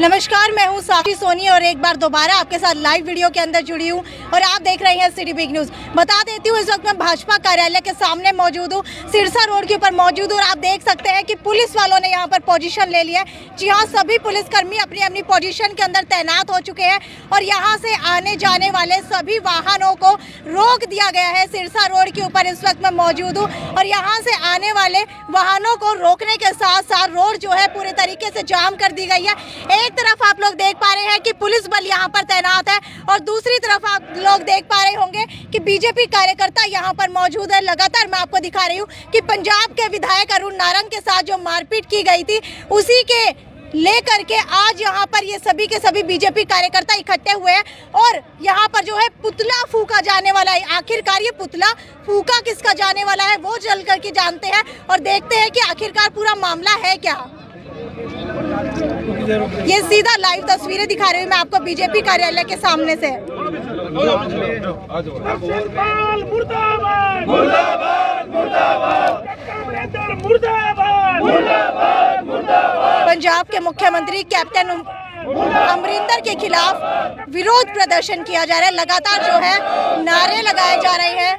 नमस्कार, मैं हूं साक्षी सोनी और एक बार दोबारा आपके साथ लाइव वीडियो के अंदर जुड़ी हूं और आप देख रहे हैं सिटी बिग न्यूज़। बता देती हूं, इस वक्त मैं भाजपा कार्यालय के सामने मौजूद हूं, सिरसा रोड के ऊपर मौजूद हूं और आप देख सकते हैं कि पुलिस वालों ने यहां पर पोजीशन ले लिया है। जी हां, सभी पुलिसकर्मी अपनी अपनी पोजीशन के अंदर तैनात हो चुके हैं और यहाँ से आने जाने वाले सभी वाहनों को रोक दिया गया है। सिरसा रोड के ऊपर इस वक्त मैं मौजूद हूँ और यहाँ से आने वाले वाहनों को रोकने के साथ साथ रोड जो है पूरे तरीके से जाम कर दी गई है। एक तरफ आप लोग देख पा रहे हैं कि पुलिस बल यहाँ पर तैनात है और दूसरी तरफ आप लोग देख पा रहे होंगे कि बीजेपी कार्यकर्ता यहाँ पर मौजूद है। लगातार मैं आपको दिखा रही हूँ कि पंजाब के विधायक अरुण नारंग के साथ जो मारपीट की गई थी, उसी के लेकर के आज यहाँ पर ये सभी के सभी बीजेपी कार्यकर्ता इकट्ठे हुए हैं और यहाँ पर जो है पुतला फूका जाने वाला है। आखिरकार ये पुतला फूका किसका जाने वाला है वो जल करके जानते हैं और देखते हैं कि आखिरकार पूरा मामला है क्या। ये सीधा लाइव तस्वीरें दिखा रही हूँ मैं आपको बीजेपी कार्यालय के सामने से। पंजाब के मुख्यमंत्री कैप्टन अमरिंदर के खिलाफ विरोध प्रदर्शन किया जा रहा है। लगातार जो है नारे लगाए जा रहे हैं।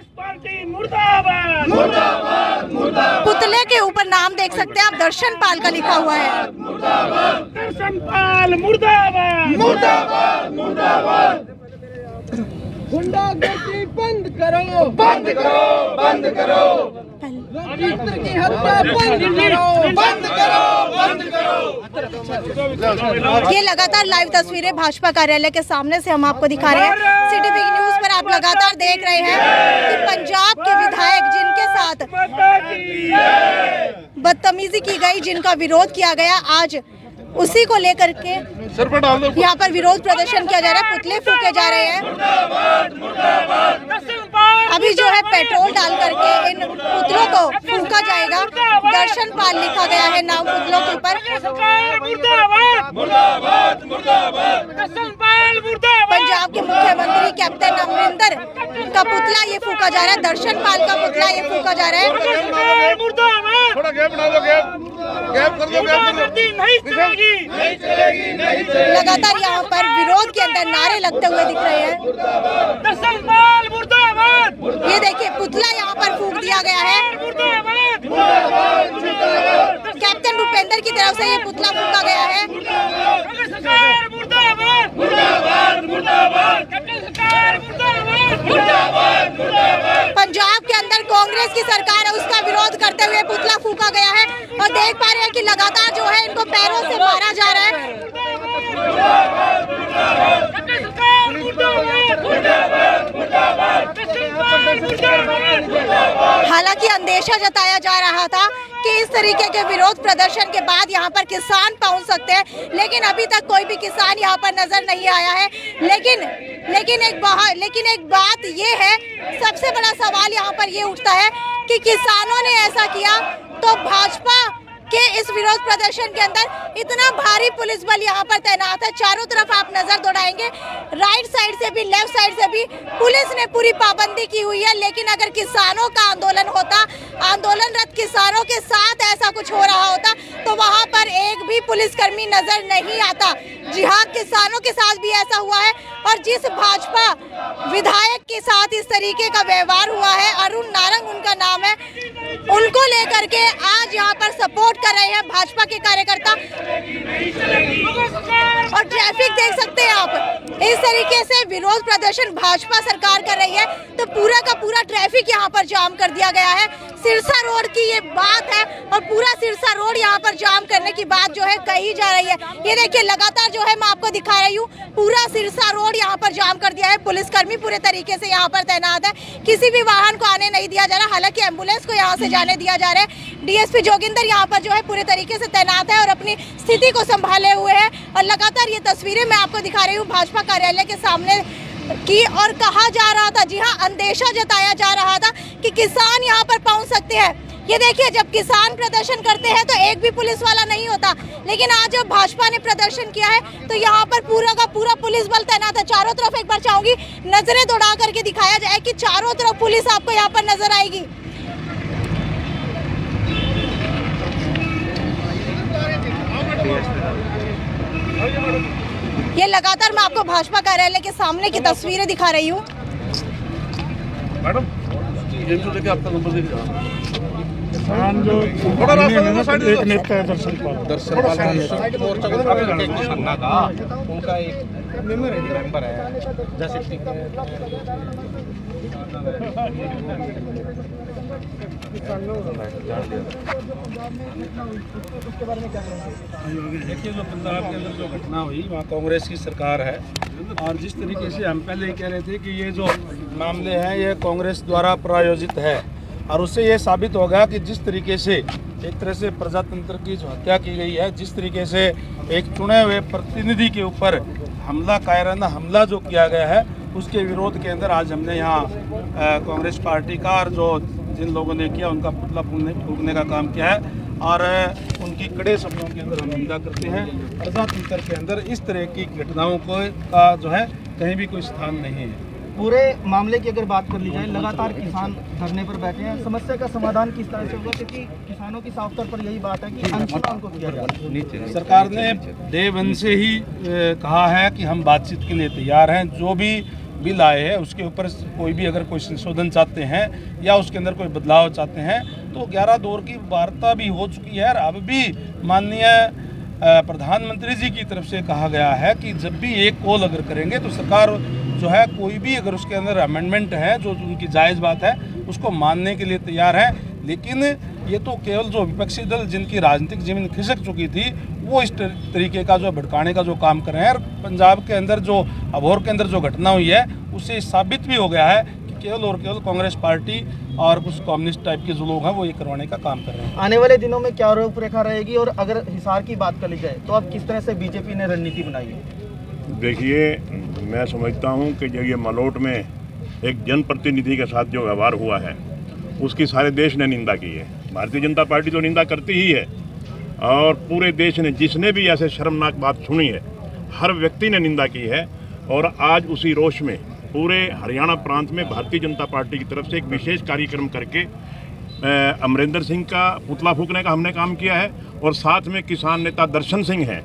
पुतले के ऊपर नाम देख सकते हैं आप, दर्शन पाल का लिखा हुआ है। दर्शन पाल मुर्दाबाद, मुर्दाबाद, मुर्दाबाद। गुंडागर्दी बंद करो, बंद करो, बंद करो। लोकतंत्र की हत्या बंद करो, बंद करो, बंद करो। ये लगातार लाइव तस्वीरें भाजपा कार्यालय के सामने से हम आपको दिखा रहे हैं। सिटी बिग न्यूज़ पर आप लगातार देख रहे हैं कि पंजाब के विधायक जिनके साथ बदतमीजी की गई, जिनका विरोध किया गया, आज उसी को लेकर के यहाँ पर विरोध प्रदर्शन किया जा रहा है। पुतले फूके जा रहे हैं। अभी जो है पेट्रोल डाल करके इन पुतलों को फूका जाएगा। दर्शन पाल लिखा गया है नाम पुतलों के ऊपर। पंजाब के मुख्यमंत्री कैप्टन अमरिंदर का पुतला ये फूका जा रहा है। दर्शन पाल का पुतला ये फूका जा रहा है। थोड़ा गैप बना दो, गैप कर दो, नहीं चलेगी। लगातार यहाँ पर विरोध के अंदर नारे लगते हुए दिख रहे हैं। ये देखिए पुतला यहाँ पर फूक दिया गया है। कैप्टन भूपेंद्र की तरफ से ये पुतला फूका गया है। पंजाब के अंदर कांग्रेस की सरकार है, उसका विरोध करते हुए पुतला फूका गया है और देख पा रहे हैं कि लगातार जो है इनको पैरों से मारा जा रहा है। हालांकि अंदेशा जताया जा रहा था कि इस तरीके के विरोध प्रदर्शन के बाद यहाँ पर किसान पहुँच सकते हैं, लेकिन अभी तक कोई भी किसान यहाँ पर नजर नहीं आया है। लेकिन एक बात ये है, सबसे बड़ा सवाल यहाँ पर ये उठता है कि किसानों ने ऐसा किया तो भाजपा के इस विरोध प्रदर्शन के अंदर इतना भारी पुलिस बल यहाँ पर तैनात है। चारों तरफ आप नजर दौड़ाएंगे, राइट साइड से भी लेफ्ट साइड से भी पुलिस ने पूरी पाबंदी की हुई है। लेकिन अगर किसानों का आंदोलन होता, आंदोलनरत किसानों के साथ ऐसा कुछ हो रहा होता तो वहाँ पर एक भी पुलिसकर्मी नजर नहीं आता। जी हाँ, किसानों के साथ भी ऐसा हुआ है और जिस भाजपा विधायक के साथ इस तरीके का व्यवहार हुआ है, अरुण नारंग उनका नाम है, उनको लेकर के आज यहाँ पर सपोर्ट कर रहे हैं भाजपा के कार्यकर्ता। और ट्रैफिक देख सकते हैं आप, इस तरीके से विरोध प्रदर्शन भाजपा सरकार कर रही है तो पूरा का पूरा ट्रैफिक यहाँ पर जाम कर दिया गया है। सिरसा रोड की ये बात है और पूरा सिरसा रोड यहाँ पर जाम करने की बात जो है कही जा रही है। ये देखिए लगातार जो है मैं आपको दिखा रही हूँ, पूरा सिरसा रोड यहाँ पर जाम कर दिया है। पुलिसकर्मी पूरे तरीके से यहाँ पर तैनात है, किसी भी वाहन को आने नहीं दिया जा रहा। हालांकि एम्बुलेंस को यहाँ से जाने दिया जा रहा है। डीएसपी जोगिंदर यहाँ पर जो है पूरे तरीके से तैनात है और अपनी स्थिति को संभाले हुए है। और लगातार ये तस्वीरें मैं आपको दिखा रही हूँ भाजपा कार्यालय के सामने की। और कहा जा रहा था, जी हाँ, अंदेशा जताया जा रहा था कि किसान यहाँ पर पहुँच सकते हैं। ये देखिए, जब किसान प्रदर्शन करते हैं तो एक भी पुलिस वाला नहीं होता, लेकिन आज जब भाजपा ने प्रदर्शन किया है तो यहाँ पर पूरा का पूरा पुलिस बल तैनात है। चारों तरफ एक बार चाहूंगी नजरें दौड़ा करके दिखाया जाए कि चारों तरफ पुलिस आपको यहाँ पर नजर आएगी। ये लगातार मैं आपको भाजपा कार्यालय के सामने की तस्वीरें दिखा रही हूँ। मैडम लेके आपका नंबर दे दीजिए। जो थोड़ा रास्ता दो, साइड एक नेता है दर्शन पाल संघा का उनका एक मेंबर है जैसे देखिए, जो पंजाब के अंदर जो घटना हुई वहाँ कांग्रेस की सरकार है, और जिस तरीके से हम पहले ही कह रहे थे कि ये जो मामले हैं ये कांग्रेस द्वारा प्रायोजित है, और उससे ये साबित हो गया कि जिस तरीके से एक तरह से प्रजातंत्र की जो हत्या की गई है, जिस तरीके से एक चुने हुए प्रतिनिधि के ऊपर हमला, कायराना हमला जो किया गया है, उसके विरोध के अंदर आज हमने यहाँ कांग्रेस पार्टी का और जो जिन लोगों ने किया उनका पुतला फूंकने का काम किया है, और उनकी कड़े शब्दों के अंदर हम निंदा करते हैं। प्रजातंत्र के अंदर इस तरह की घटनाओं का जो है कहीं भी कोई स्थान नहीं है। पूरे मामले की अगर बात कर ली जाए, लगातार किसान धरने पर बैठे हैं। समस्या का समाधान किस तरह से होगा, क्योंकि किसानों की साफ तौर पर यही बात है कि अनशुना उनको किया जाए। सरकार ने डे वन से ही कहा है कि हम बातचीत के लिए तैयार हैं। जो भी बिल आए हैं उसके ऊपर कोई भी अगर कोई संशोधन चाहते हैं या उसके अंदर कोई बदलाव चाहते हैं तो 11 दौर की वार्ता भी हो चुकी है, और अब भी माननीय प्रधानमंत्री जी की तरफ से कहा गया है कि जब भी एक कॉल अगर करेंगे तो सरकार जो है कोई भी अगर उसके अंदर अमेंडमेंट है जो उनकी जायज़ बात है उसको मानने के लिए तैयार है। लेकिन ये तो केवल जो विपक्षी दल जिनकी राजनीतिक जमीन खिसक चुकी थी वो इस तरीके का जो भड़काने का जो काम कर रहे हैं, और पंजाब के अंदर जो अबोहर के अंदर जो घटना हुई है उससे साबित भी हो गया है कि केवल और केवल कांग्रेस पार्टी और कुछ कम्युनिस्ट टाइप के जो लोग हैं वो ये करवाने का काम कर रहे हैं। आने वाले दिनों में क्या रूपरेखा रहेगी, और अगर हिसार की बात कर ली जाए तो अब किस तरह से बीजेपी ने रणनीति बनाई है? देखिए, मैं समझता हूं कि जो ये मलोट में एक जनप्रतिनिधि के साथ जो व्यवहार हुआ है उसकी सारे देश ने निंदा की है। भारतीय जनता पार्टी तो निंदा करती ही है, और पूरे देश ने, जिसने भी ऐसे शर्मनाक बात सुनी है, हर व्यक्ति ने निंदा की है। और आज उसी रोष में पूरे हरियाणा प्रांत में भारतीय जनता पार्टी की तरफ से एक विशेष कार्यक्रम करके अमरिंदर सिंह का पुतला फूंकने का हमने काम किया है, और साथ में किसान नेता दर्शन सिंह हैं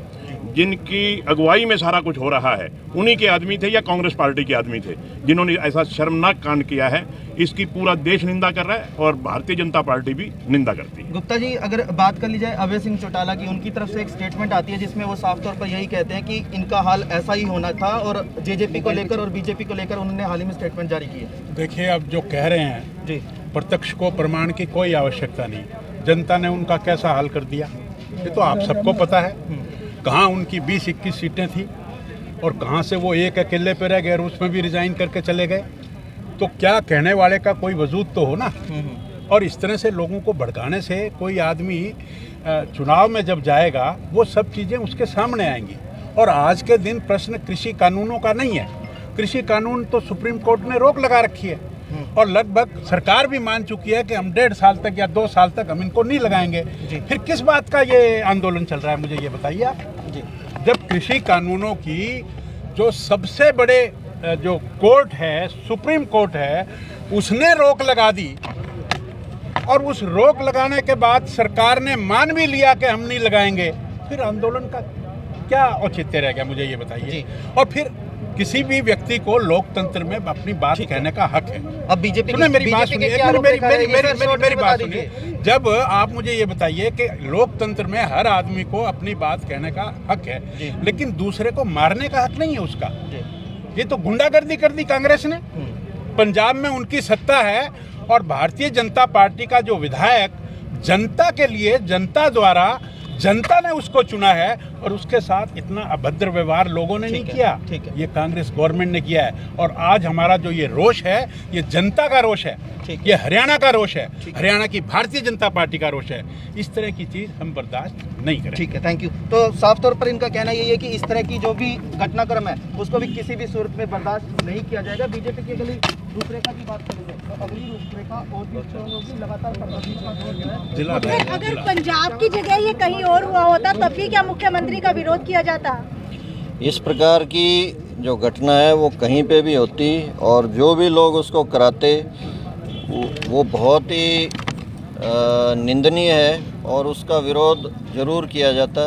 जिनकी अगुवाई में सारा कुछ हो रहा है। उन्हीं के आदमी थे या कांग्रेस पार्टी के आदमी थे जिन्होंने ऐसा शर्मनाक कांड किया है। इसकी पूरा देश निंदा कर रहा है और भारतीय जनता पार्टी भी निंदा करती है। गुप्ता जी, अगर बात कर ली जाए अभय सिंह चौटाला की, उनकी तरफ से एक स्टेटमेंट आती है जिसमें वो साफ तौर पर यही कहते हैं कि इनका हाल ऐसा ही होना था, और जेजेपी को लेकर और बीजेपी को लेकर उन्होंने हाल ही में स्टेटमेंट जारी की है। देखिए, अब जो कह रहे हैं जी, प्रत्यक्ष को प्रमाण की कोई आवश्यकता नहीं। जनता ने उनका कैसा हाल कर दिया ये तो आप सबको पता है। कहाँ उनकी 20-21 सीटें थी और कहाँ से वो एक अकेले पे रह गए और उसमें भी रिजाइन करके चले गए। तो क्या कहने वाले का कोई वजूद तो हो ना। और इस तरह से लोगों को भड़काने से कोई आदमी चुनाव में जब जाएगा वो सब चीज़ें उसके सामने आएंगी। और आज के दिन प्रश्न कृषि कानूनों का नहीं है। कृषि कानून तो सुप्रीम कोर्ट ने रोक लगा रखी है, और लगभग सरकार भी मान चुकी है कि हम 1.5 साल तक या 2 साल तक हम इनको नहीं लगाएंगे। फिर किस बात का ये आंदोलन चल रहा है, मुझे ये बताइए आप। जब कृषि कानूनों की जो सबसे बड़े जो कोर्ट है, सुप्रीम कोर्ट है, उसने रोक लगा दी, और उस रोक लगाने के बाद सरकार ने मान भी लिया कि हम नहीं लगाएंगे, फिर आंदोलन का क्या औचित्य रह गया, मुझे ये बताइए। और फिर किसी भी व्यक्ति को लोकतंत्र में अपनी बात कहने का हक है। अब बीजेपी मेरी बात सुनिए, मेरी बात सुनिए। जब आप मुझे ये बताइए कि लोकतंत्र में हर आदमी को अपनी बात कहने का हक है, लेकिन दूसरे को मारने का हक नहीं है उसका। ये तो गुंडागर्दी कर दी कांग्रेस ने। पंजाब में उनकी सत्ता है, और भारतीय जनता पार्टी का जो विधायक जनता के लिए, जनता द्वारा, जनता ने उसको चुना है, और उसके साथ इतना अभद्र व्यवहार लोगों ने नहीं किया। ठीक है। ये कांग्रेस गवर्नमेंट ने किया है। और आज हमारा जो ये रोष है ये जनता का रोष है, ये हरियाणा का रोष है, हरियाणा की भारतीय जनता पार्टी का रोष है। इस तरह की चीज़ हम बर्दाश्त नहीं करें। ठीक है, थैंक यू। तो साफ तौर पर इनका कहना यही है कि इस तरह की जो भी घटनाक्रम है उसको भी किसी भी सूरत में बर्दाश्त नहीं किया जाएगा। बीजेपी की अगली रूपरेखा की बात करेंगे तो अगली रूपरेखा और भी स्ट्रॉन्ग होगी। लगातार अगर पंजाब की जगह ये कहीं और हुआ होता तब भी क्या मुख्यमंत्री का विरोध किया जाता? इस प्रकार की जो घटना है वो कहीं पे भी होती, और जो भी लोग उसको कराते वो बहुत ही निंदनीय है, और उसका विरोध ज़रूर किया जाता।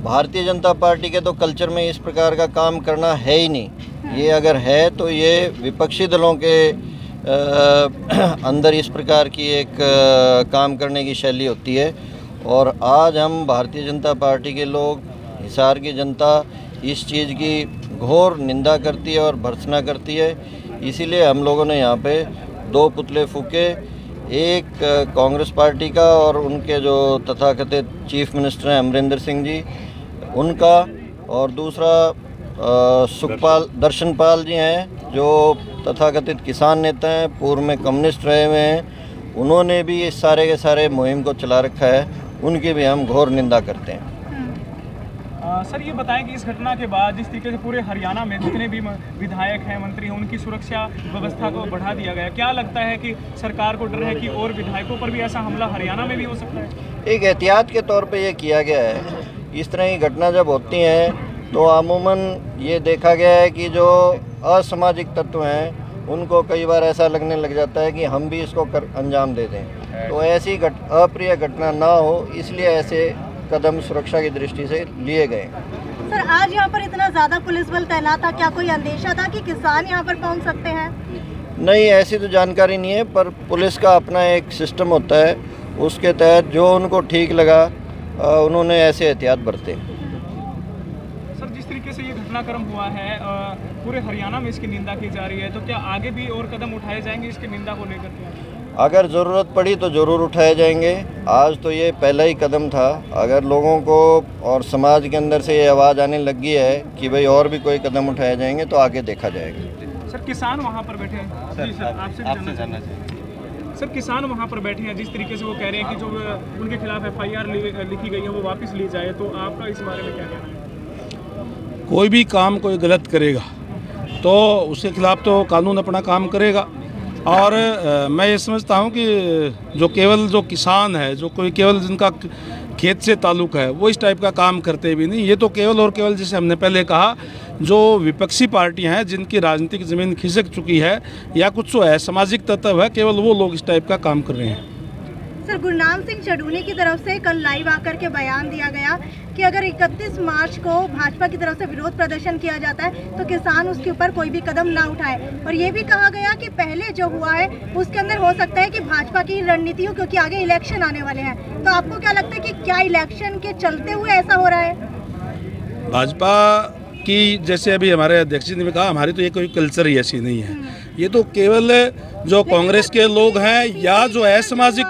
भारतीय जनता पार्टी के तो कल्चर में इस प्रकार का काम करना है ही नहीं। ये अगर है तो ये विपक्षी दलों के अंदर इस प्रकार की एक काम करने की शैली होती है। और आज हम भारतीय जनता पार्टी के लोग, हिसार की जनता इस चीज़ की घोर निंदा करती है और भर्त्सना करती है। इसीलिए हम लोगों ने यहाँ पे 2 पुतले फूके, एक कांग्रेस पार्टी का और उनके जो तथाकथित चीफ मिनिस्टर हैं अमरिंदर सिंह जी उनका, और दूसरा सुखपाल दर्शनपाल जी हैं जो तथाकथित किसान नेता हैं, पूर्व में कम्युनिस्ट रहे हुए हैं। उन्होंने भी इस सारे के सारे मुहिम को चला रखा है, उनकी भी हम घोर निंदा करते हैं। सर ये बताएं कि इस घटना के बाद जिस तरीके से पूरे हरियाणा में जितने भी विधायक हैं, मंत्री हैं, उनकी सुरक्षा व्यवस्था को बढ़ा दिया गया, क्या लगता है कि सरकार को डर है कि और विधायकों पर भी ऐसा हमला हरियाणा में भी हो सकता है? एक एहतियात के तौर पे ये किया गया है। इस तरह की घटना जब होती हैं तो अमूमन ये देखा गया है कि जो असामाजिक तत्व हैं उनको कई बार ऐसा लगने लग जाता है कि हम भी इसको अंजाम दे दें, तो ऐसी अप्रिय घटना ना हो, इसलिए ऐसे कदम सुरक्षा की दृष्टि से लिए गए। सर आज यहाँ पर इतना ज़्यादा पुलिस बल तैनात था, क्या कोई अंदेशा था कि किसान यहाँ पर पहुँच सकते हैं? नहीं, ऐसी तो जानकारी नहीं है, पर पुलिस का अपना एक सिस्टम होता है, उसके तहत जो उनको ठीक लगा उन्होंने ऐसे एहतियात बरते। सर जिस तरीके से ये घटनाक्रम हुआ है पूरे हरियाणा में इसकी निंदा की जा रही है, तो क्या आगे भी और कदम उठाए जाएंगे इसकी निंदा को लेकर? अगर ज़रूरत पड़ी तो ज़रूर उठाए जाएंगे। आज तो ये पहला ही कदम था। अगर लोगों को और समाज के अंदर से ये आवाज़ आने लगी है कि भाई और भी कोई कदम उठाए जाएंगे तो आगे देखा जाएगा। सर किसान वहाँ पर बैठे हैं, जी सर आपसे जानना चाहिए। सर किसान वहाँ पर बैठे हैं, जिस तरीके से वो कह रहे हैं कि जो उनके खिलाफ FIR लिखी गई है वो वापस ली जाए, तो आपका इस बारे में क्या कहना है? कोई भी काम कोई गलत करेगा तो उसके खिलाफ तो कानून अपना काम करेगा। और मैं ये समझता हूँ कि जो केवल जो किसान है, जो कोई केवल जिनका खेत से ताल्लुक़ है, वो इस टाइप का काम करते भी नहीं। ये तो केवल और केवल जैसे हमने पहले कहा, जो विपक्षी पार्टियां हैं जिनकी राजनीतिक ज़मीन खिसक चुकी है या कुछ जो है सामाजिक तत्व है, केवल वो लोग इस टाइप का काम कर रहे हैं। सर गुरनाम सिंह चढ़ूनी की तरफ से कल लाइव आकर के बयान दिया गया कि अगर 31 मार्च को भाजपा की तरफ से विरोध प्रदर्शन किया जाता है तो किसान उसके ऊपर कोई भी कदम ना उठाए। और ये भी कहा गया कि पहले जो हुआ है उसके अंदर हो सकता है कि भाजपा की रणनीति हो, क्योंकि आगे इलेक्शन आने वाले हैं। तो आपको क्या लगता है कि क्या इलेक्शन के चलते हुए ऐसा हो रहा है? भाजपा की, जैसे अभी हमारे अध्यक्ष जी ने कहा, हमारी तो ये कोई कल्चर ही ऐसी नहीं है। ये तो केवल जो कांग्रेस के लोग हैं या जो असामाजिक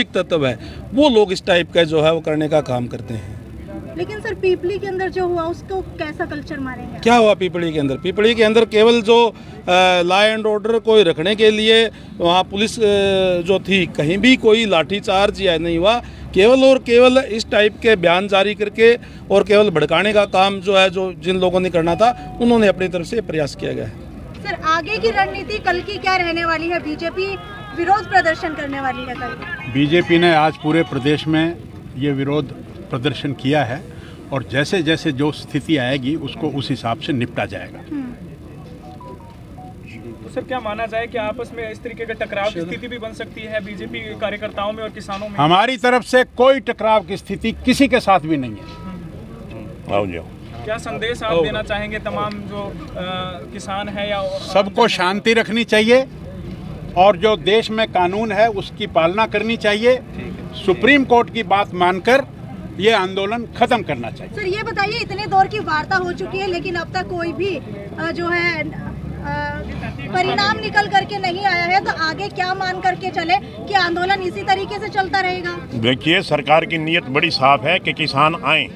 तत्व है वो लोग इस टाइप का जो है वो करने का काम करते हैं। लेकिन सर पीपली के अंदर जो हुआ उसको कैसा कल्चर मारेंगे? क्या हुआ पीपली के अंदर? पीपली के अंदर केवल जो लॉ एंड ऑर्डर को रखने के लिए वहाँ पुलिस जो थी, कहीं भी कोई लाठीचार्ज या नहीं हुआ। केवल और केवल इस टाइप के बयान जारी करके और केवल भड़काने का काम जो है, जो जिन लोगों ने करना था, उन्होंने अपनी तरफ से प्रयास किया गया है। सर आगे की रणनीति कल की क्या रहने वाली है? बीजेपी विरोध प्रदर्शन करने वाली है कल? बीजेपी ने आज पूरे प्रदेश में ये विरोध प्रदर्शन किया है और जैसे जैसे जो स्थिति आएगी उसको उस हिसाब से निपटा जाएगा। तो सर क्या माना जाए कि आपस में इस तरीके के टकराव की स्थिति भी बन सकती है बीजेपी कार्यकर्ताओं में और किसानों में? हमारी तरफ से कोई टकराव की स्थिति किसी के साथ भी नहीं है। क्या संदेश आप देना चाहेंगे तमाम जो किसान है या सबको शांति रखनी चाहिए और जो देश में कानून है उसकी पालना करनी चाहिए। सुप्रीम कोर्ट की बात मानकर ये आंदोलन खत्म करना चाहिए। सर ये बताइए, इतने दौर की वार्ता हो चुकी है लेकिन अब तक कोई भी जो है परिणाम निकल करके नहीं आया है, तो आगे क्या मान करके चले कि आंदोलन इसी तरीके से चलता रहेगा? देखिए, सरकार की नीयत बड़ी साफ है कि किसान आए,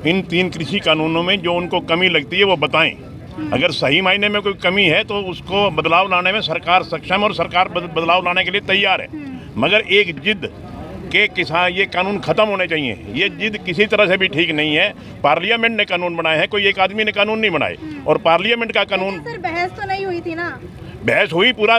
इन 3 कृषि कानूनों में जो उनको कमी लगती है वो बताएं। अगर सही मायने में कोई कमी है तो उसको बदलाव लाने में सरकार सक्षम और सरकार बदलाव लाने के लिए तैयार है। मगर एक जिद के किसान ये कानून खत्म होने चाहिए, ये जिद किसी तरह से भी ठीक नहीं है। पार्लियामेंट ने कानून बनाए हैं, कोई एक आदमी ने कानून नहीं बनाए। और पार्लियामेंट का कानून, सर बहस तो नहीं हुई थी ना? बहस हुई, पूरा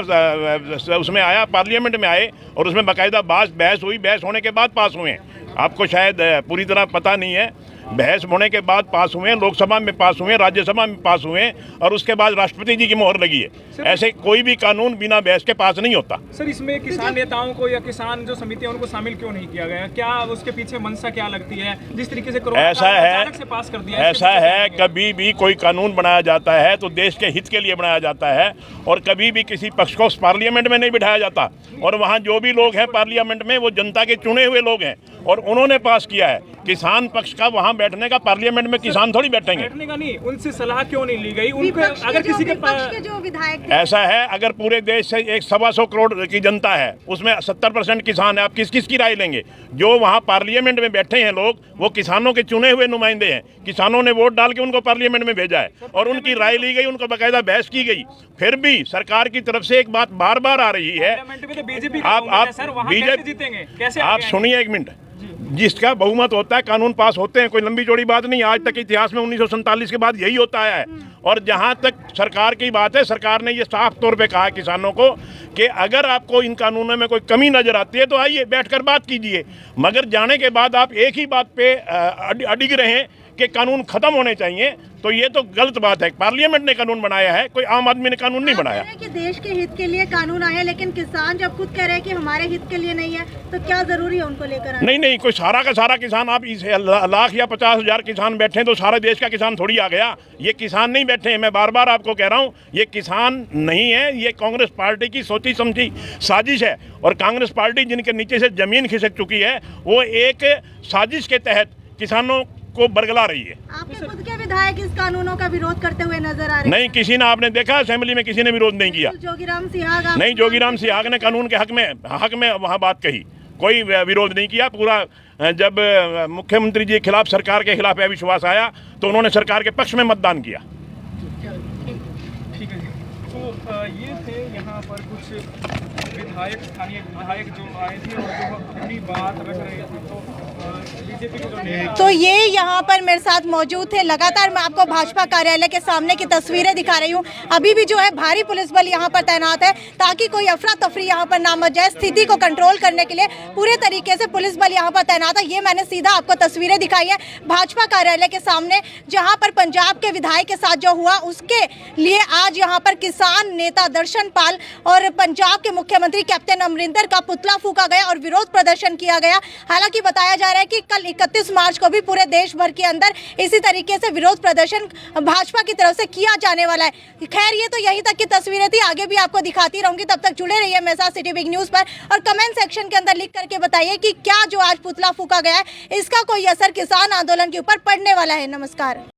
उसमें आया, पार्लियामेंट में आए और उसमें बाकायदा बहस हुई, बहस होने के बाद पास हुए हैं। आपको शायद पूरी तरह पता नहीं है, बहस होने के बाद पास हुए, लोकसभा में पास हुए, राज्यसभा में पास हुए और उसके बाद राष्ट्रपति जी की मोहर लगी है। ऐसे कोई भी कानून बिना बहस के पास नहीं होता। सर, इसमें किसान नेताओं को या किसान जो समिति है उनको शामिल क्यों नहीं किया गया? क्या उसके पीछे मंशा क्या लगती है? जिस तरीके से ऐसा है, अचानक से पास कर दिया, ऐसा है कभी भी कोई कानून बनाया जाता है तो देश के हित के लिए बनाया जाता है और कभी भी किसी पक्ष को पार्लियामेंट में नहीं बिठाया जाता। और वहाँ जो भी लोग हैं पार्लियामेंट में वो जनता के चुने हुए लोग हैं और उन्होंने पास किया है। किसान पक्ष का वहाँ बैठने का, पार्लियामेंट में किसान थोड़ी बैठेंगे। बैठने का नहीं, उनसे सलाह क्यों नहीं ली गई? उनको अगर किसी के जो विधायक ऐसा है, अगर पूरे देश से 125 करोड़ की जनता है, उसमें 70% किसान है, आप किस किस की राय लेंगे? जो वहाँ पार्लियामेंट में बैठे हैं लोग, वो किसानों के चुने हुए नुमाइंदे हैं। किसानों ने वोट डाल के उनको पार्लियामेंट में भेजा है और उनकी राय ली गई, उनको बाकायदा बहस की गई। फिर भी सरकार की तरफ से एक बात बार बार आ रही है, आप सुनिए एक मिनट, जिसका बहुमत होता है कानून पास होते हैं, कोई लंबी चौड़ी बात नहीं। आज तक इतिहास में 1947 के बाद यही होता है। और जहां तक सरकार की बात है, सरकार ने ये साफ तौर पे कहा है किसानों को कि अगर आपको इन कानूनों में कोई कमी नजर आती है तो आइए बैठकर बात कीजिए, मगर जाने के बाद आप एक ही बात पे अडिग रहें कि कानून खत्म होने चाहिए, तो ये तो गलत बात है। पार्लियामेंट ने कानून बनाया है, कोई आम आदमी ने कानून नहीं बनाया। कि देश के हित के लिए कानून आया, लेकिन किसान जब खुद कह रहे हैं कि हमारे हित के लिए नहीं है, तो क्या जरूरी है उनको लेकर आना? नहीं, कोई सारा का सारा किसान, आप इस लाख या 50,000 किसान बैठे तो सारा देश का किसान थोड़ी आ गया। ये किसान नहीं बैठे हैं, मैं बार बार आपको कह रहा हूँ, ये किसान नहीं है, ये कांग्रेस पार्टी की सोची समझी साजिश है। और कांग्रेस पार्टी जिनके नीचे से जमीन खिसक चुकी है, वो एक साजिश के तहत किसानों को बरगला रही है। आपके खुद के विधायक इस कानूनों का विरोध करते हुए नजर आ रहे हैं? नहीं, किसी ने, आपने देखा असेंबली में किसी ने विरोध नहीं किया। जोगीराम सिहाग नहीं, जोगीराम सिहाग ने कानून के हक में वहाँ बात कही, कोई विरोध नहीं किया। पूरा जब मुख्यमंत्री जी के खिलाफ, सरकार के खिलाफ अविश्वास आया तो उन्होंने सरकार के पक्ष में मतदान किया। ठीक है जी। तो ये थे यहाँ पर कुछ विधायक, स्थानीय विधायक जो आए थे और जो अपनी बात रख रहे थे। तो बीजेपी के जो तो ये यहाँ पर मेरे साथ मौजूद थे। लगातार मैं आपको भाजपा कार्यालय के सामने की तस्वीरें दिखा रही हूँ। अभी भी जो है भारी पुलिस बल यहाँ पर तैनात है ताकि कोई अफरा तफरी यहाँ पर ना मच जाए। स्थिति को कंट्रोल करने के लिए पूरे तरीके से पुलिस बल यहाँ पर तैनात है। ये मैंने सीधा आपको तस्वीरें दिखाई है भाजपा कार्यालय के सामने, जहाँ पर पंजाब के विधायक के साथ जो हुआ उसके लिए आज यहाँ पर किसान नेता दर्शन पाल और पंजाब के मुख्यमंत्री कैप्टन अमरिंदर का पुतला फूका गया और विरोध प्रदर्शन किया गया। हालांकि बताया जा रहा है कि कल 31 मार्च को भी पूरे देश भर के अंदर इसी तरीके से विरोध प्रदर्शन भाजपा की तरफ से किया जाने वाला है। खैर, ये तो यही तक की तस्वीरें थी, आगे भी आपको दिखाती रहूंगी। तब तक जुड़े रहिए मेरे साथ सिटी बिग न्यूज पर और कमेंट सेक्शन के अंदर लिख करके बताइए कि क्या जो आज पुतला फूका गया है इसका कोई असर किसान आंदोलन के ऊपर पड़ने वाला है। नमस्कार।